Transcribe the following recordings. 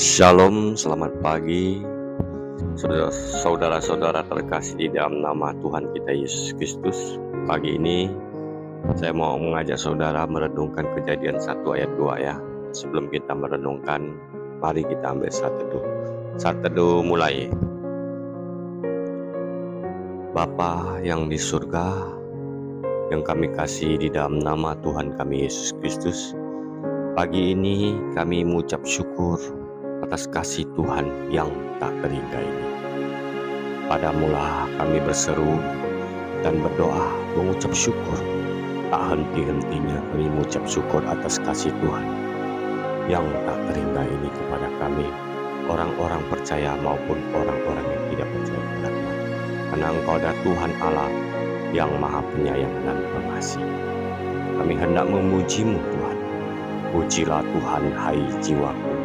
Shalom, selamat pagi, saudara-saudara terkasih di dalam nama Tuhan kita Yesus Kristus. Pagi ini saya mau mengajak saudara merenungkan Kejadian 1 ayat 2 ya. Sebelum kita merenungkan, mari kita ambil saat teduh. Saat teduh mulai. Bapa yang di surga, yang kami kasih di dalam nama Tuhan kami Yesus Kristus, pagi ini kami mengucap syukur atas kasih Tuhan yang tak terhingga ini. Padamulah kami berseru dan berdoa mengucap syukur. Tak henti-hentinya kami mengucap syukur atas kasih Tuhan yang tak terhingga ini kepada kami, orang-orang percaya maupun orang-orang yang tidak percaya kepada Tuhan. Karena Engkau adalah Tuhan Allah yang Maha Penyayang dan Pengasih. Kami hendak memuji-Mu Tuhan. Pujilah Tuhan, hai jiwaku.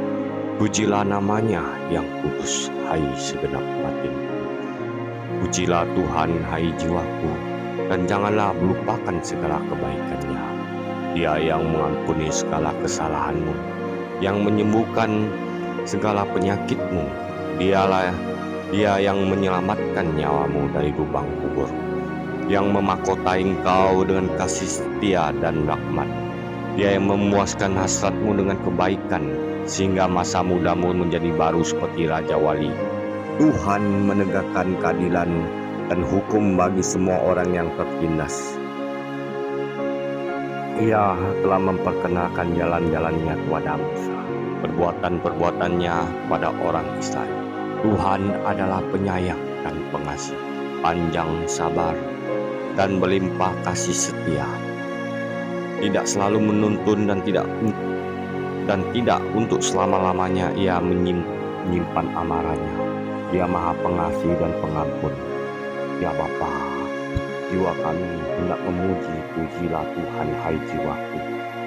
Pujilah namanya yang kudus, hai segenap batinku. Pujilah Tuhan, hai jiwaku, dan janganlah melupakan segala kebaikannya. Dia yang mengampuni segala kesalahanmu, yang menyembuhkan segala penyakitmu. Dia yang menyelamatkan nyawamu dari lubang kubur, yang memahkotai engkau dengan kasih setia dan rahmat. Dia yang memuaskan hasratmu dengan kebaikan, sehingga masa mudamu menjadi baru seperti Raja Wali. Tuhan menegakkan keadilan dan hukum bagi semua orang yang tertindas. Ia telah memperkenalkan jalan-jalannya kepada Musa, perbuatan-perbuatannya kepada orang Israel. Tuhan adalah penyayang dan pengasih, panjang sabar, dan berlimpah kasih setia. Tidak selalu menuntun dan tidak untuk selama-lamanya ia menyimpan amarahnya. Dia Maha Pengasih dan Pengampun. Ya Bapa, jiwa kami hendak memuji, pujilah Tuhan, hai jiwaku.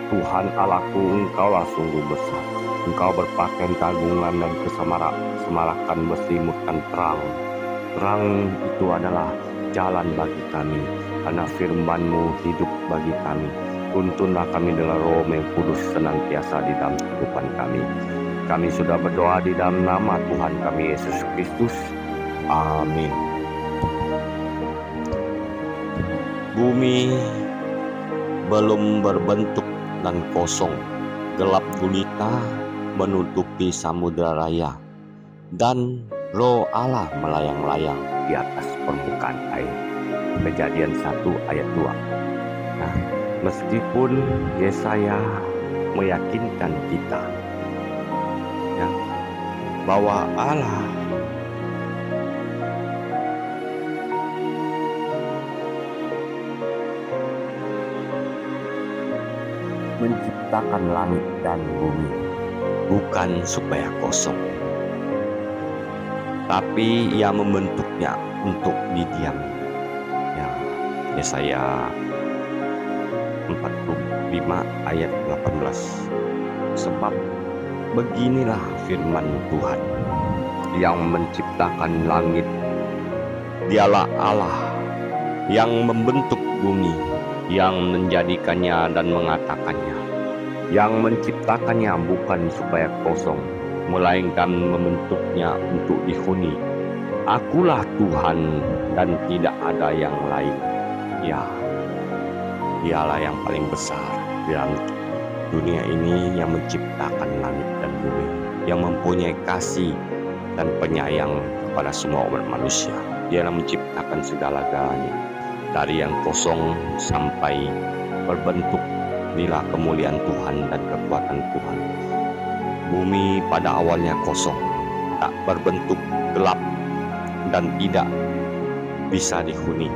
Tuhan Allahku, Engkaulah sungguh besar. Engkau berpakaian keagungan dan kesemarakan berselimutkan terang. Terang itu adalah jalan bagi kami, karena firman-Mu hidup bagi kami. Tuntunlah kami dengan Roh yang kudus senantiasa di dalam kehidupan kami. Kami sudah berdoa di dalam nama Tuhan kami Yesus Kristus. Amin. Bumi belum berbentuk dan kosong, gelap gulita menutupi samudera raya, dan Roh Allah melayang-layang di atas permukaan air. Kejadian 1 ayat 2. Nah, meskipun Yesaya meyakinkan kita ya, bahwa Allah menciptakan langit dan bumi bukan supaya kosong, tapi Ia membentuknya untuk didiam. Ya, Yesaya 45 ayat 18. Sebab beginilah firman Tuhan yang menciptakan langit. Dialah Allah yang membentuk bumi, yang menjadikannya dan mengatakannya. Yang menciptakannya bukan supaya kosong, melainkan membentuknya untuk dihuni. Akulah Tuhan dan tidak ada yang lain. Ya, Dialah yang paling besar di dalam dunia ini, yang menciptakan langit dan bumi, yang mempunyai kasih dan penyayang kepada semua umat manusia. Dia yang menciptakan segala-galanya, dari yang kosong sampai berbentuk. Inilah kemuliaan Tuhan dan kekuatan Tuhan. Bumi pada awalnya kosong, tak berbentuk, gelap, dan tidak bisa dihuni.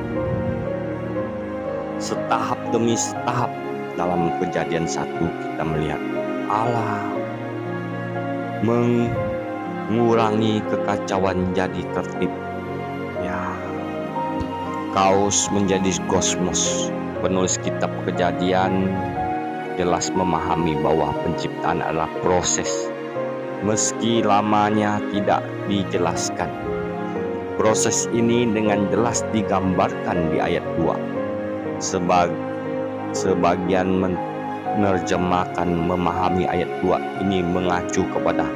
Setahap demi setahap dalam Kejadian 1 kita melihat Allah mengurangi kekacauan jadi tertib. Ya, kaos menjadi kosmos. Penulis kitab Kejadian jelas memahami bahwa penciptaan adalah proses, meski lamanya tidak dijelaskan. Proses ini dengan jelas digambarkan di ayat 2. Sebagian menerjemahkan memahami ayat 2 ini mengacu kepada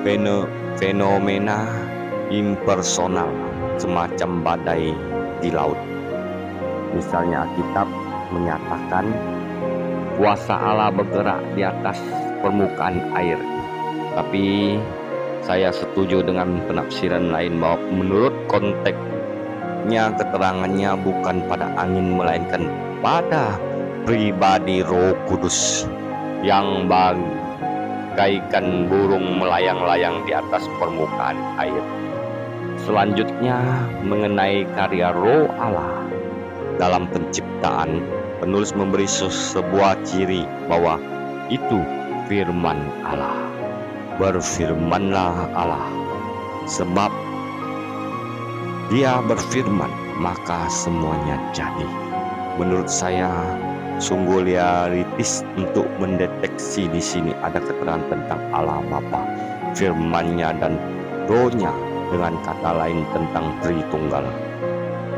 fenomena impersonal semacam badai di laut. Misalnya Alkitab menyatakan kuasa Allah bergerak di atas permukaan air. Tapi saya setuju dengan penafsiran lain bahwa menurut konteksnya keterangannya bukan pada angin melainkan pada pribadi Roh Kudus yang bagaikan burung melayang-layang di atas permukaan air. Selanjutnya mengenai karya Roh Allah dalam penciptaan, penulis memberi sebuah ciri bahwa itu firman Allah. Berfirmanlah Allah, sebab Dia berfirman maka semuanya jadi. Menurut saya sungguh realistis untuk mendeteksi di sini ada keterangan tentang Allah Bapa, firman-Nya dan Roh-Nya, dengan kata lain tentang Tritunggal.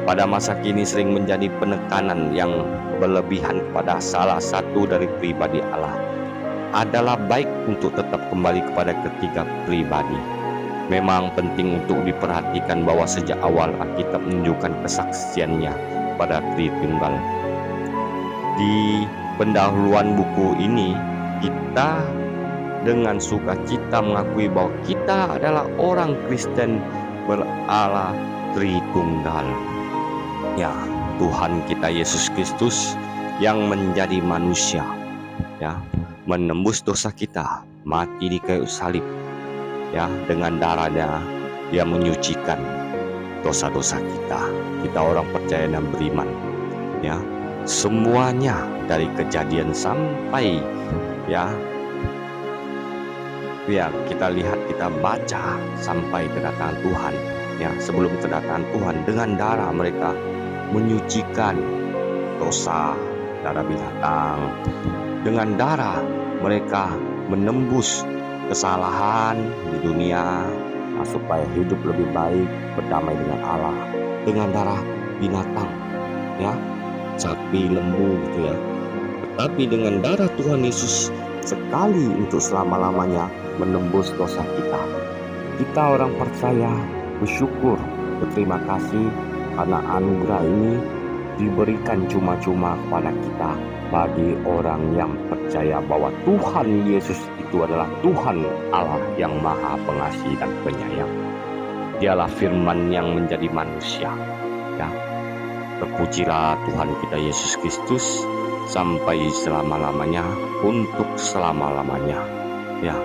Pada masa kini sering menjadi penekanan yang berlebihan pada salah satu dari pribadi Allah adalah baik untuk tetap kembali kepada ketiga pribadi. Memang penting untuk diperhatikan bahwa sejak awal Alkitab menunjukkan kesaksiannya pada Tritunggal. Di pendahuluan buku ini, kita dengan sukacita mengakui bahwa kita adalah orang Kristen berAlah Tritunggal. Ya, Tuhan kita Yesus Kristus yang menjadi manusia, ya, menembus dosa kita, mati di kayu salib, ya, dengan darahnya Dia menyucikan dosa-dosa kita. Kita orang percaya dan beriman, ya, semuanya dari Kejadian sampai ya kita lihat, kita baca sampai kedatangan Tuhan, ya, sebelum kedatangan Tuhan dengan darah mereka menyucikan dosa, darah binatang. Dengan darah mereka menembus kesalahan di dunia, supaya hidup lebih baik, berdamai dengan Allah. Dengan darah binatang, ya, sapi, lembu gitu ya. Tetapi dengan darah Tuhan Yesus sekali untuk selama-lamanya menembus dosa kita. Kita orang percaya bersyukur, berterima kasih karena anugerah ini diberikan cuma-cuma kepada kita, bagi orang yang percaya bahwa Tuhan Yesus itu adalah Tuhan Allah yang Maha Pengasih dan Penyayang. Dialah firman yang menjadi manusia, ya. Terpujilah Tuhan kita Yesus Kristus sampai selama-lamanya, untuk selama-lamanya, ya.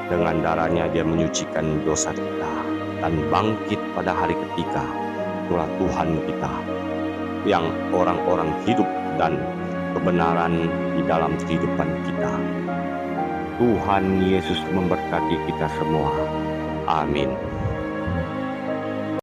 Dengan darahnya Dia menyucikan dosa kita dan bangkit pada hari ketiga. Itulah Tuhan kita yang orang-orang hidup dan kebenaran di dalam kehidupan kita. Tuhan Yesus memberkati kita semua. Amin.